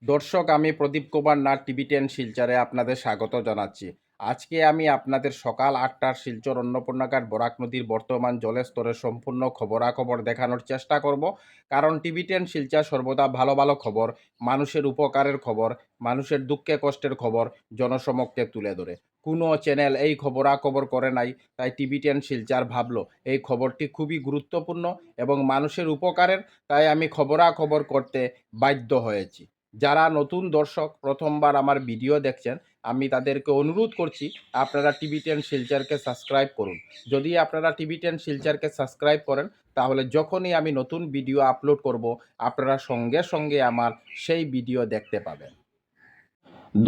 দর্শক, আমি প্রদীপ কুমার নাথ টিভি 10 শিলচরে আপনাদের স্বাগত জানাচ্ছি। আজকে আমি আপনাদের সকাল 8টার শিলচর অন্নপূর্ণাঘাট বরাক নদীর বর্তমান জলের স্তরের সম্পূর্ণ খবরাখবর দেখানোর চেষ্টা করব। কারণ টিভি 10 শিলচর সর্বদা ভালো ভালো খবর, মানুষের উপকারের খবর, মানুষের দুঃখে কষ্টের খবর জনসমক্ষে তুলে ধরে। কোনো চ্যানেল এই খবরাখবর করে নাই, তাই টিভি 10 শিলচর ভাবলো এই খবরটি খুবই গুরুত্বপূর্ণ এবং মানুষের উপকারের, তাই আমি খবরাখবর করতে বাধ্য হয়েছি। যারা নতুন দর্শক প্রথমবার আমার ভিডিও দেখছেন, আমি তাদেরকে অনুরোধ করছি আপনারা টিভি 10 শিলচরকে সাবস্ক্রাইব করুন। যদি আপনারা টিভি 10 শিলচরকে সাবস্ক্রাইব করেন, তাহলে যখনই আমি নতুন ভিডিও আপলোড করব, আপনারা সঙ্গে সঙ্গে আমার সেই ভিডিও দেখতে পাবেন।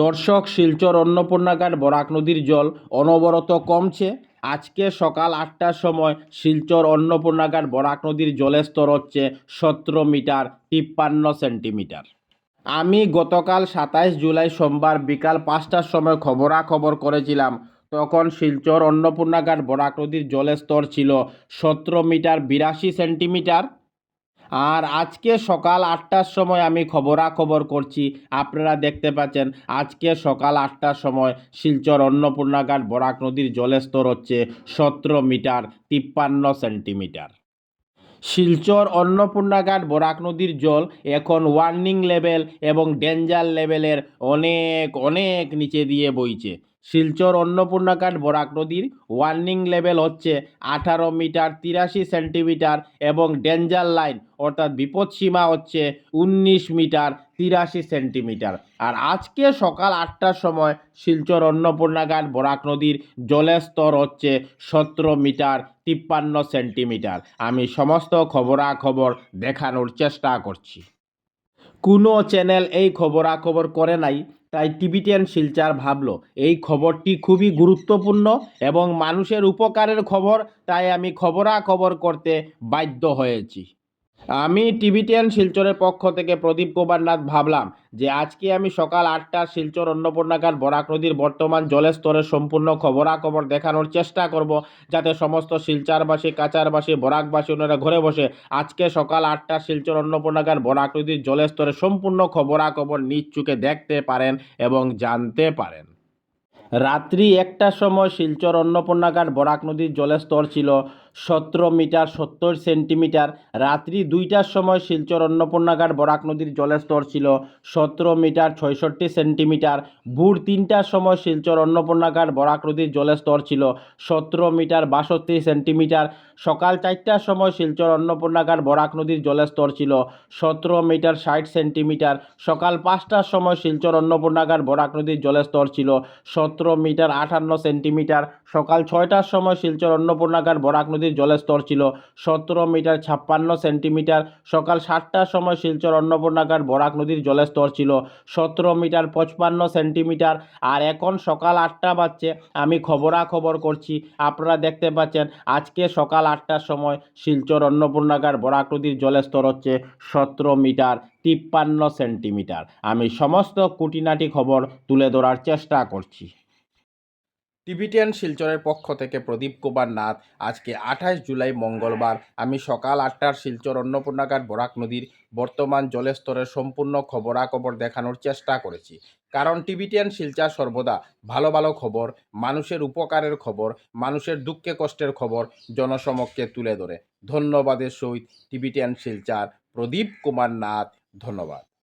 দর্শক, শিলচর অন্নপূর্ণাঘাট বরাক নদীর জল অনবরত কমছে। আজকে সকাল 8টার সময় শিলচর অন্নপূর্ণাঘাট বরাক নদীর জলের স্তর হচ্ছে 17 মিটার 53 সেন্টিমিটার। আমি গতকাল 27 জুলাই সোমবার বিকাল 5টার সময় খবরাখবর করেছিলাম। তখন শিলচর অন্নপূর্ণাঘাট বরাক নদীর জলের স্তর ছিল 17 মিটার 82 সেন্টিমিটার। আর আজকে সকাল 8টার সময় আমি খবরাখবর করছি, আপনারা দেখতে পাচ্ছেন আজকে সকাল 8টার সময় শিলচর অন্নপূর্ণাঘাট বরাক নদীর জলের স্তর হচ্ছে 17 মিটার 53 সেন্টিমিটার। শিলচর অন্নপূর্ণাঘাট বরাক নদীর জল এখন ওয়ার্নিং লেভেল এবং ডেঞ্জার লেভেলের অনেক অনেক নিচে দিয়ে বইছে। শিলচর অন্নপূর্ণাঘাট বরাক নদীর ওয়ার্নিং লেভেল হচ্ছে 18 মিটার 83 সেন্টিমিটার এবং ডেঞ্জার লাইন অর্থাৎ বিপদসীমা হচ্ছে 19 মিটার 83 সেন্টিমিটার। আর আজকে সকাল 8টার সময় শিলচর অন্নপূর্ণাঘাট বরাক নদীর জলের স্তর হচ্ছে 17 মিটার 53 সেন্টিমিটার। আমি সমস্ত খবরাখবর দেখানোর চেষ্টা করছি। কোনো চ্যানেল এই খবরাখবর করে নাই, তাই টিভি 10 শিলচর ভাবলো এই খবরটি খুবই গুরুত্বপূর্ণ এবং মানুষের উপকারের খবর, তাই আমি খবরাখবর করতে বাধ্য হয়েছি। আমি টিভি 10 শিলচরের পক্ষ থেকে প্রদীপ কুমার নাথ ভাবলাম যে আজকে আমি সকাল 8টার শিলচর অন্নপূর্ণাঘাট বরাক নদীর বর্তমান জলের স্তরের সম্পূর্ণ খবরাখবর দেখানোর চেষ্টা করব, যাতে সমস্ত শিলচরবাসী, কাচারবাসী, বরাকবাসী ওনারা ঘরে বসে আজকে সকাল 8টার শিলচর অন্নপূর্ণাঘাট বরাক নদীর জলের স্তরের সম্পূর্ণ খবরাখবর নিজ চোখে দেখতে পারেন এবং জানতে পারেন। রাত্রি 1টার সময় শিলচর অন্নপূর্ণাঘাট বরাক নদীর জলের স্তর ছিল 17 মিটার 70 সেন্টিমিটার। রাত্রি 2টার সময় শিলচর অন্নপূর্ণাঘাট বরাক নদীর জলের স্তর ছিল 17 মিটার 66 সেন্টিমিটার। ভোর 3টার সময় শিলচর অন্নপূর্ণাঘাট বরাক নদীর জলের স্তর ছিল 17 মিটার 62 সেন্টিমিটার। সকাল 4টার সময় শিলচর অন্নপূর্ণাঘাট বরাক নদীর জলের স্তর ছিল 17 মিটার 60 সেন্টিমিটার। সকাল 5টার সময় শিলচর অন্নপূর্ণাঘাট বরাক নদীর জলের স্তর ছিল 17 মিটার 58 সেন্টিমিটার। সকাল 6টার সময় শিলচর অন্নপূর্ণাঘাট বরাক নদীর জলের স্তর ছিল 17 মিটার 56 সেন্টিমিটার। সকাল 7টার সময় শিলচর অন্নপূর্ণাঘাট বরাক নদীর জলের স্তর ছিল 17 মিটার 55 সেন্টিমিটার। আর এখন সকাল 8টা বাজছে, আমি খবরাখবর করছি। আপনারা দেখতে পাচ্ছেন আজকে সকাল 8টার সময় শিলচর অন্নপূর্ণাঘাট বরাক নদীর জলের স্তর হচ্ছে 17 মিটার 53 সেন্টিমিটার। আমি সমস্ত খুঁটিনাটি খবর তুলে ধরার চেষ্টা করছি। টিভি 10 শিলচরের পক্ষ থেকে প্রদীপ কুমার নাথ। আজকে 28 জুলাই মঙ্গলবার আমি সকাল 8টার শিলচর অন্নপূর্ণাঘাট বরাক নদীর বর্তমান জলের স্তরের সম্পূর্ণ খবরাখবর দেখানোর চেষ্টা করেছি। কারণ টিভি 10 শিলচর সর্বদা ভালো ভালো খবর, মানুষের উপকারের খবর, মানুষের দুঃখে কষ্টের খবর জনসমক্ষে তুলে ধরে। ধন্যবাদের সহিত টিভি 10 শিলচর প্রদীপ কুমার নাথ। ধন্যবাদ।